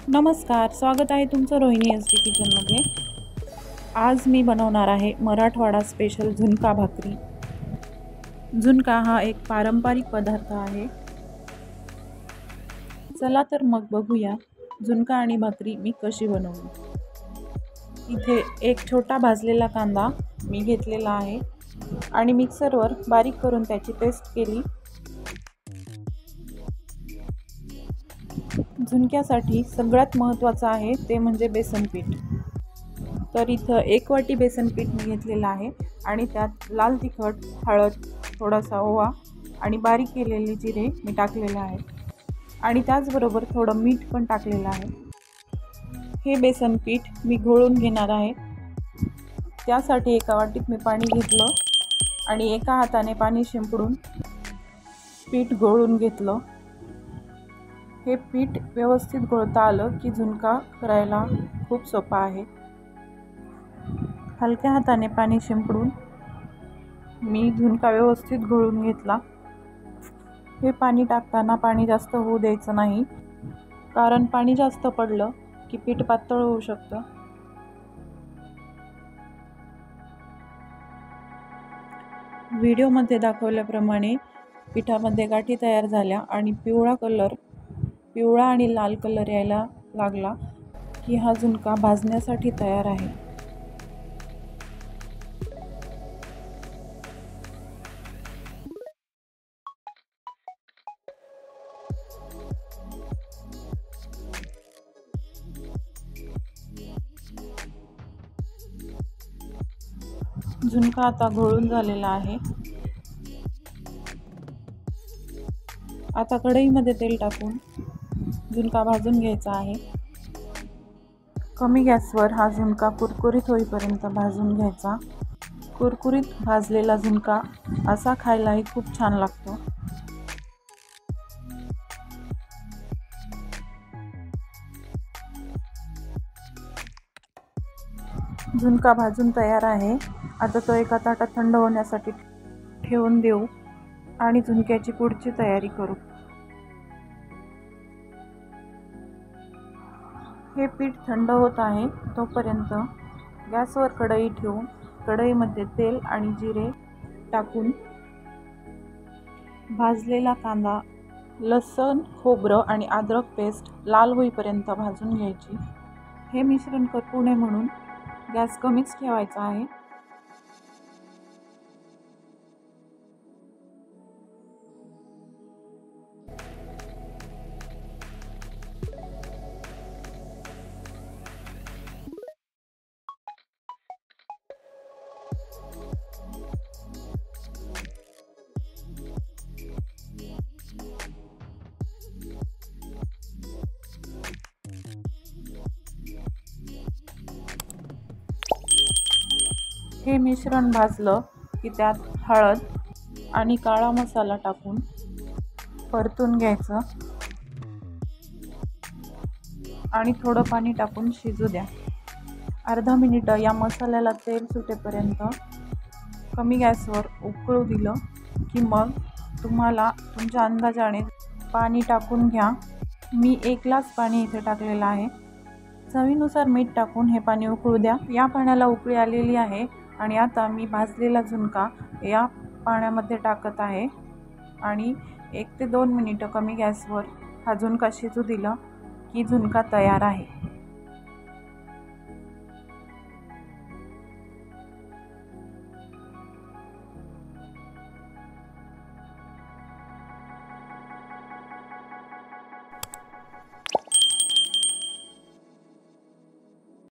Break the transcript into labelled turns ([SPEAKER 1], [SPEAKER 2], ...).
[SPEAKER 1] नमस्कार, स्वागत आहे तुमचं रोहिणी SD किचनमध्ये। आज मी बनवणार आहे मराठवाडा स्पेशल झुणका भाकरी। झुणका हा एक पारंपरिक पदार्थ आहे। चला तर मग बघूया झुणका आणि भाकरी मी कशी बनवली। इथे एक छोटा भाजलेला कांदा मी घेतलेला आहे आणि मिक्सरवर बारीक करून त्याची पेस्ट केली। झुणक्यासाठी सगळ्यात महत्त्वाचं आहे ते म्हणजे बेसन पीठ। तर इथं 1 वाटी बेसन पीठ मी घेतलेलं आहे आणि त्यात लाल तिखट, हळद, थोडासा ओवा आणि बारीक केलेले जिरे मी टाकलेले आहे आणि त्याचबरोबर थोडं मीठ पण टाकलेलं आहे। हे बेसन पीठ मी घोळून घेणार आहे। त्यासाठी एका वाटीत मी पाणी घेतलं आणि एका हाताने पाणी शिंपडून पीठ घोळून घेतलं। हे पीठ व्यवस्थित घोळता आलं की झुणका करायला खूप सोपा आहे। हलक्या हाताने पाणी शिंपडून मी झुणका व्यवस्थित घोळून घेतला। हे पाणी टाकताना पाणी जास्त होऊ द्यायचं नाही, कारण पाणी जास्त पडलं की पीठ पातळ होऊ शकतं। व्हिडिओमध्ये दाखवल्याप्रमाणे पिठामध्ये गाठी तयार झाल्या आणि पिवळा आणि लाल कलर यायला लागला की हा झुणका भाजण्यासाठी तयार आहे। झुणका आता घोळून झालेला आहे। आता कढईमध्ये तेल टाकून झुणका भाजून घ्यायचा आहे। कमी गॅसवर हा झुणका कुरकुरीत होईपर्यंत भाजून घ्यायचा। कुरकुरीत भाजलेला झुणका असा खायलाही खूप छान लागतो। झुणका भाजून तयार आहे। आता तो एका ताटात थंड होण्यासाठी ठेवून देऊ आणि झुणक्याची पुढची तयारी करू। हे पीठ थंड होत आहे तोपर्यंत गॅसवर कढई ठेवून कढईमध्ये तेल आणि जिरे टाकून भाजलेला कांदा, लसूण, खोबरं आणि अद्रक पेस्ट लाल होईपर्यंत भाजून घ्यायची। हे मिश्रण करपू नये म्हणून गॅस कमीच ठेवायचा आहे। हे मिश्रण भाजलं की त्यात हळद आणि काळा मसाला टाकून परतून घ्यायचं आणि थोडं पाणी टाकून शिजू द्या। अर्धा मिनिट या मसाल्याला तेल सुटेपर्यंत कमी गॅसवर उकळू दिलं की मग तुम्हाला तुमच्या अंदाजाने पाणी टाकून घ्या। मी 1 ग्लास पाणी इथे टाकलेलं आहे। चवीनुसार मीठ टाकून हे पाणी उकळू द्या। या पाण्याला उकळी आलेली आहे आणि आता मी भाजलेला झुणका या पाण्यामध्ये टाकत आहे आणि 1 ते 2 मिनिटं कमी गॅसवर हा झुणका शिजू दिला की झुणका तयार आहे।